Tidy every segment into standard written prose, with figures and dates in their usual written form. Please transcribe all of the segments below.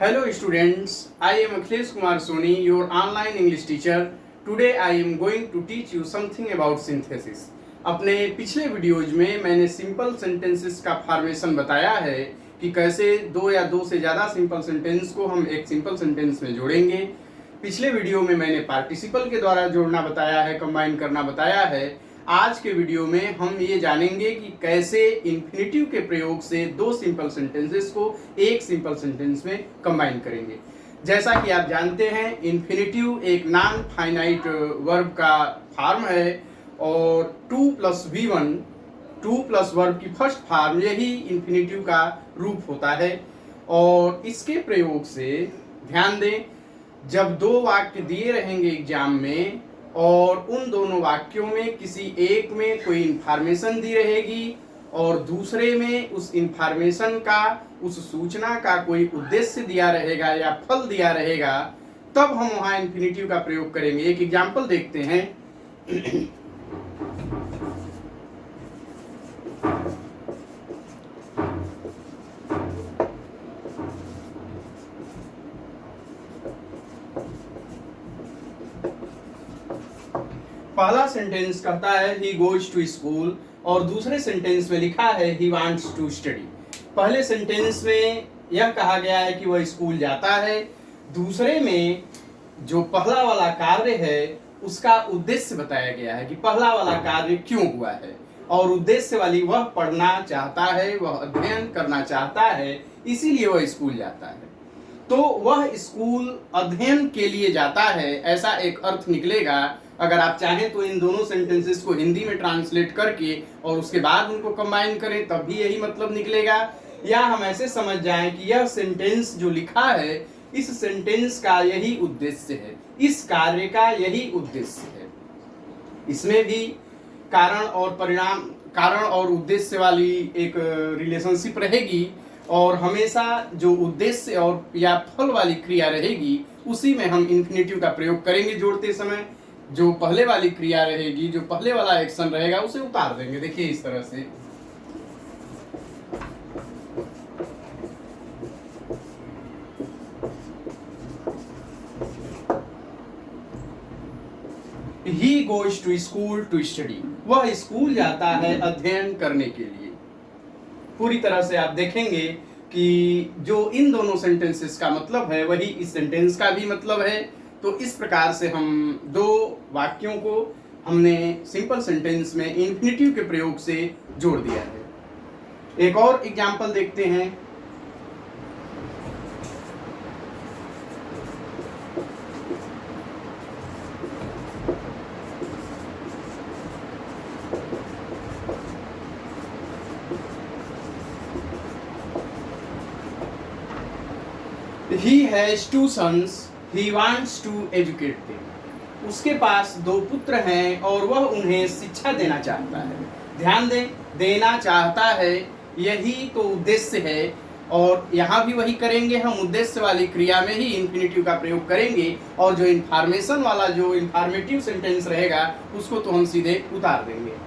Hello students, I am Akhilesh Kumar Soni, your online English teacher. Today I am going to teach you something about synthesis. अपने पिछले videos में मैंने simple sentences का formation बताया है कि कैसे दो या दो से ज़्यादा सिंपल सेंटेंस को हम एक सिंपल सेंटेंस में जोड़ेंगे। पिछले वीडियो में मैंने पार्टिसिपल के द्वारा जोड़ना बताया है, कंबाइन करना बताया है। आज के वीडियो में हम ये जानेंगे कि कैसे इन्फिनेटिव के प्रयोग से दो सिंपल सेंटेंसेस को एक सिंपल सेंटेंस में कंबाइन करेंगे। जैसा कि आप जानते हैं, इन्फिनेटिव एक नॉन फाइनाइट वर्ब का फॉर्म है और 2+V1 2 प्लस वर्ब की फर्स्ट फॉर्म यही इन्फिनेटिव का रूप होता है। और इसके प्रयोग से ध्यान दें, जब दो वाक्य दिए रहेंगे एग्जाम में और उन दोनों वाक्यों में किसी एक में कोई इंफॉर्मेशन दी रहेगी और दूसरे में उस इंफॉर्मेशन का, उस सूचना का कोई उद्देश्य दिया रहेगा या फल दिया रहेगा, तब हम वहां इन्फिनेटिव का प्रयोग करेंगे। एक एग्जाम्पल देखते हैं। पहला सेंटेंस कहता है ही गोज टू स्कूल और दूसरे सेंटेंस में लिखा है ही वांट्स टू स्टडी। पहले सेंटेंस में यह कहा गया है कि वह स्कूल जाता है, दूसरे में जो पहला वाला कार्य है उसका उद्देश्य बताया गया है कि पहला वाला कार्य क्यों हुआ है, और उद्देश्य वाली वह पढ़ना चाहता है, वह अध्ययन करना चाहता है, इसीलिए वह स्कूल जाता है। तो वह स्कूल अध्ययन के लिए जाता है, ऐसा एक अर्थ निकलेगा। अगर आप चाहें तो इन दोनों सेंटेंसेस को हिंदी में ट्रांसलेट करके और उसके बाद उनको कंबाइन करें, तब भी यही मतलब निकलेगा। या हम ऐसे समझ जाएं कि यह सेंटेंस जो लिखा है, इस सेंटेंस का यही उद्देश्य है, इस कार्य का यही उद्देश्य है। इसमें भी कारण और परिणाम, कारण और उद्देश्य वाली एक रिलेशनशिप रहेगी और हमेशा जो उद्देश्य और या फल वाली क्रिया रहेगी उसी में हम इन्फिनेटिव का प्रयोग करेंगे जोड़ते समय। जो पहले वाली क्रिया रहेगी, जो पहले वाला एक्शन रहेगा, उसे उतार देंगे। देखिए इस तरह से ही goes to school to study, वह स्कूल जाता है अध्ययन करने के लिए। पूरी तरह से आप देखेंगे कि जो इन दोनों सेंटेंसेस का मतलब है वही इस सेंटेंस का भी मतलब है। तो इस प्रकार से हम दो वाक्यों को हमने सिंपल सेंटेंस में इन्फिनेटिव के प्रयोग से जोड़ दिया है। एक और एग्जांपल देखते हैं। He has two sons, he wants to educate them. उसके पास दो पुत्र हैं और वह उन्हें शिक्षा देना चाहता है। ध्यान दें, देना चाहता है, यही तो उद्देश्य है। और यहाँ भी वही करेंगे, हम उद्देश्य वाली क्रिया में ही इन्फिनेटिव का प्रयोग करेंगे और जो इन्फॉर्मेशन वाला, जो इन्फॉर्मेटिव सेंटेंस रहेगा उसको तो हम सीधे उतार देंगे।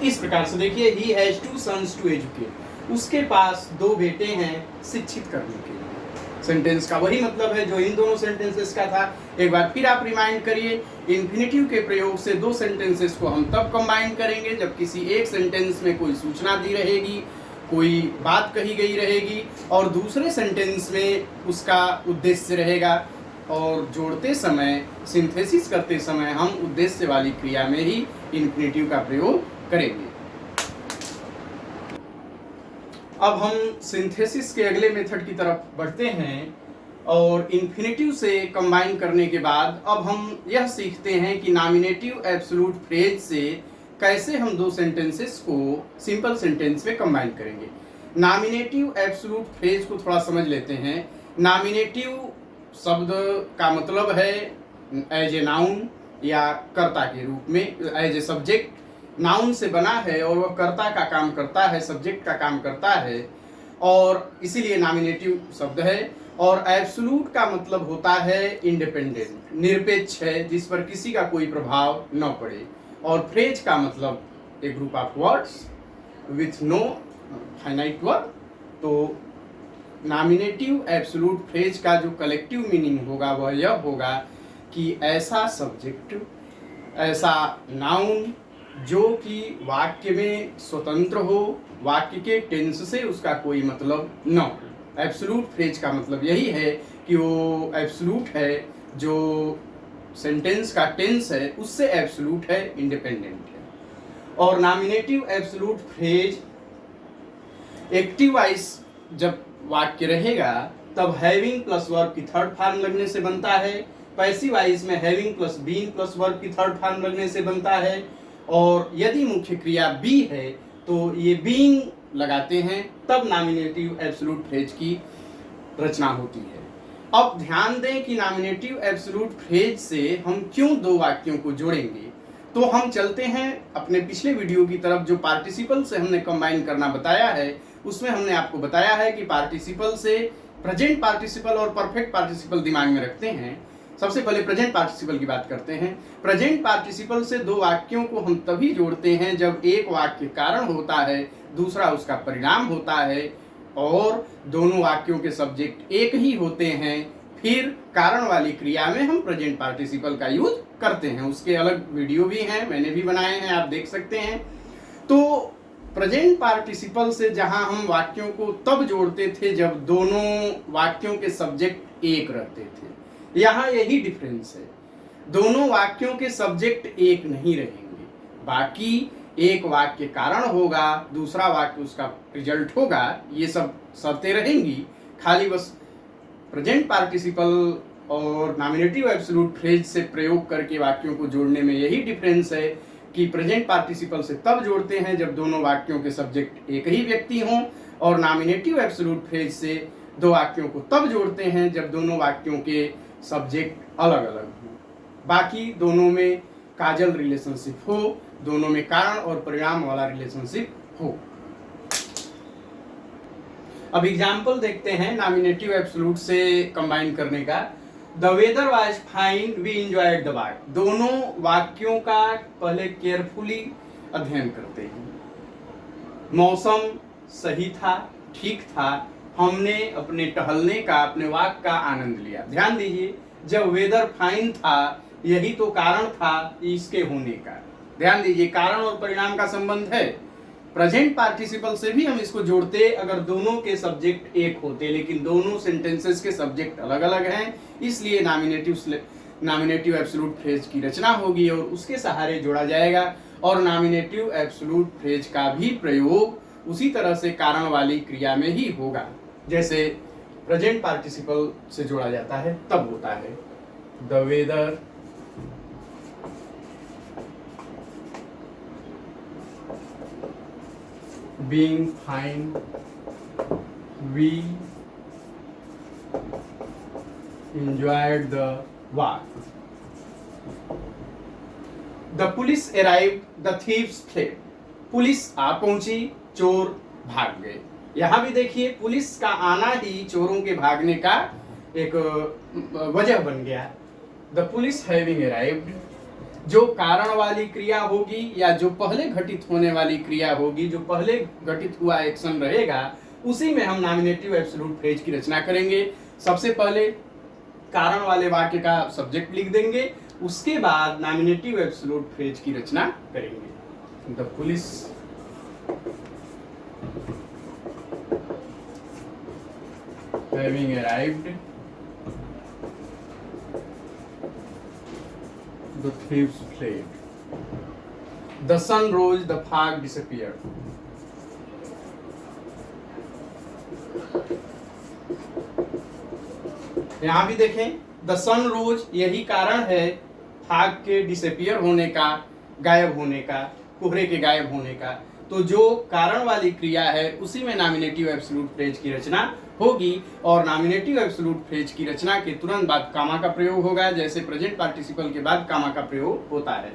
इस प्रकार से देखिए, ही has two sons to educate, उसके पास दो बेटे हैं शिक्षित करने के लिए। सेंटेंस का वही मतलब है जो इन दोनों सेंटेंसेस का था। एक बार फिर आप रिमाइंड करिए, इन्फिनेटिव के प्रयोग से दो सेंटेंसेस को हम तब कंबाइन करेंगे जब किसी एक सेंटेंस में कोई सूचना दी रहेगी, कोई बात कही गई रहेगी और दूसरे सेंटेंस में उसका उद्देश्य रहेगा। और जोड़ते समय, सिंथेसिस करते समय हम उद्देश्य वाली क्रिया में ही इन्फिनेटिव का प्रयोग करेंगे। अब हम सिंथेसिस के अगले मेथड की तरफ बढ़ते हैं और इन्फिनेटिव से कंबाइन करने के बाद अब हम यह सीखते हैं कि नॉमिनेटिव एब्सोल्यूट फ्रेज से कैसे हम दो सेंटेंसेस को सिंपल सेंटेंस में कंबाइन करेंगे। नॉमिनेटिव एब्सोल्यूट फ्रेज को थोड़ा समझ लेते हैं। नॉमिनेटिव शब्द का मतलब है एज ए नाउन या कर्ता के रूप में, एज ए सब्जेक्ट। नाउन से बना है और वह कर्ता का काम करता है, सब्जेक्ट का काम करता है, और इसीलिए नॉमिनेटिव शब्द है। और एब्सोल्यूट का मतलब होता है इंडिपेंडेंट, निरपेक्ष है, जिस पर किसी का कोई प्रभाव न पड़े। और फ्रेज का मतलब a group of words with no finite word. तो नॉमिनेटिव एब्सोल्यूट फ्रेज का जो कलेक्टिव मीनिंग होगा वह यह होगा कि ऐसा सब्जेक्ट, ऐसा नाउन जो कि वाक्य में स्वतंत्र हो, वाक्य के टेंस से उसका कोई मतलब न हो। एब्सोल्यूट फ्रेज का मतलब यही है कि वो एब्सोल्यूट है, जो सेंटेंस का टेंस है उससे एब्सोल्यूट है, इंडिपेंडेंट है। और nominative absolute phrase active voice जब वाक्य रहेगा तब हैविंग प्लस वर्ब की थर्ड फॉर्म लगने से बनता है। पैसिव वॉइस में having plus being plus verb की थर्ड फॉर्म लगने से बनता है। और यदि मुख्य क्रिया बी है तो ये बीइंग लगाते हैं, तब नॉमिनेटिव एब्सोल्यूट फ्रेज की रचना होती है। अब ध्यान दें कि नॉमिनेटिव एब्सोल्यूट फ्रेज से हम क्यों दो वाक्यों को जोड़ेंगे। तो हम चलते हैं अपने पिछले वीडियो की तरफ, जो पार्टिसिपल से हमने कंबाइन करना बताया है। उसमें हमने आपको बताया है कि पार्टिसिपल से प्रेजेंट पार्टिसिपल और परफेक्ट पार्टिसिपल दिमाग में रखते हैं। सबसे पहले प्रेजेंट पार्टिसिपल की बात करते हैं। प्रेजेंट पार्टिसिपल से दो वाक्यों को हम तभी जोड़ते हैं जब एक वाक्य कारण होता है, दूसरा उसका परिणाम होता है, और दोनों वाक्यों के सब्जेक्ट एक ही होते हैं। फिर कारण वाली क्रिया में हम प्रेजेंट पार्टिसिपल का यूज करते हैं। उसके अलग वीडियो भी हैं, मैंने भी बनाए हैं, आप देख सकते हैं। तो प्रेजेंट पार्टिसिपल से जहां हम वाक्यों को तब जोड़ते थे जब दोनों वाक्यों के सब्जेक्ट एक रहते थे, यहाँ यही डिफरेंस है। दोनों वाक्यों के सब्जेक्ट एक नहीं रहेंगे, बाकी एक वाक्य कारण होगा, दूसरा वाक्य उसका रिजल्ट होगा, ये सब शर्तें रहेंगी। खाली बस प्रेजेंट पार्टिसिपल और नॉमिनेटिव एब्सोल्यूट फ्रेज से प्रयोग करके वाक्यों को जोड़ने में यही डिफरेंस है कि प्रेजेंट पार्टिसिपल से तब जोड़ते हैं जब दोनों वाक्यों के सब्जेक्ट एक ही व्यक्ति हों, और नॉमिनेटिव एब्सोल्यूट फ्रेज से दो वाक्यों को तब जोड़ते हैं जब दोनों वाक्यों के सब्जेक्ट अलग अलग हों। बाकी दोनों में काजल रिलेशनशिप हो, दोनों में कारण और परिणाम वाला रिलेशनशिप हो। अब एग्जाम्पल देखते हैं नॉमिनेटिव एब्सोल्यूट से कंबाइन करने का। The weather was fine, we enjoyed the walk. दोनों वाक्यों का पहले केयरफुली अध्ययन करते हैं। मौसम सही था, ठीक था, हमने अपने टहलने का, अपने वॉक का आनंद लिया। ध्यान दीजिए, जब वेदर फाइन था यही तो कारण था इसके होने का। ध्यान दीजिए, कारण और परिणाम का संबंध है। प्रेजेंट पार्टिसिपल से भी हम इसको जोड़ते अगर दोनों के सब्जेक्ट एक होते, लेकिन दोनों सेंटेंसेस के सब्जेक्ट अलग अलग हैं, इसलिए नॉमिनेटिव एब्सोल्यूट फ्रेज की रचना होगी और उसके सहारे जोड़ा जाएगा। और नॉमिनेटिव एब्सोल्यूट फ्रेज का भी प्रयोग उसी तरह से कारण वाली क्रिया में ही होगा, जैसे प्रेजेंट पार्टिसिपल से जोड़ा जाता है तब होता है। The weather being fine, we enjoyed the walk. The police arrived, the thieves fled. Police आ पहुंची, चोर भाग गए। यहाँ भी देखिए, पुलिस का आना ही चोरों के भागने का एक वजह बन गया। The police having arrived, जो कारण वाली क्रिया होगी या जो पहले घटित होने वाली क्रिया होगी, जो पहले घटित हुआ एक्शन रहेगा, उसी में हम नॉमिनेटिव एब्सोल्यूट फ्रेज की रचना करेंगे। सबसे पहले कारण वाले वाक्य का सब्जेक्ट लिख देंगे, उसके बाद नॉमिनेटिव एब्सोल्यूट फ्रेज की रचना करेंगे। The police having arrived, the thieves fled. The sun rose, the fog disappeared. यहां भी देखें, द सन रोज यही कारण है फाग के डिसअपियर होने का, गायब होने का, कोहरे के गायब होने का। तो जो कारण वाली क्रिया है उसी में नॉमिनेटिव एब्सोल्यूट फ्रेज की रचना होगी। और नॉमिनेटिव एब्सोल्यूट फ्रेज की रचना के तुरंत बाद कामा का प्रयोग होगा, जैसे प्रेजेंट पार्टिसिपल के बाद कामा का प्रयोग होता है।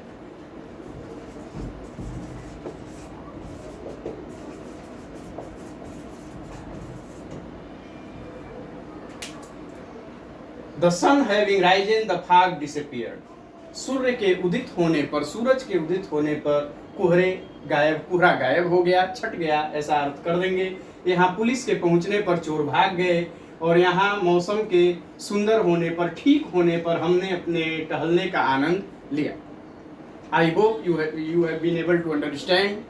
The sun having risen the fog disappeared. सूर्य के उदित होने पर, सूरज के उदित होने पर कोहरा गायब हो गया, छट गया, ऐसा अर्थ कर देंगे। यहाँ पुलिस के पहुंचने पर चोर भाग गए, और यहाँ मौसम के सुंदर होने पर, ठीक होने पर हमने अपने टहलने का आनंद लिया। I hope you have been able to understand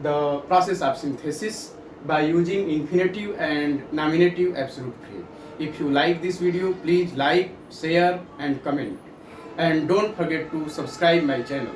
the process of synthesis by using infinitive and nominative absolute phrase. If you like this video, please like, share and comment, and don't forget to subscribe my channel.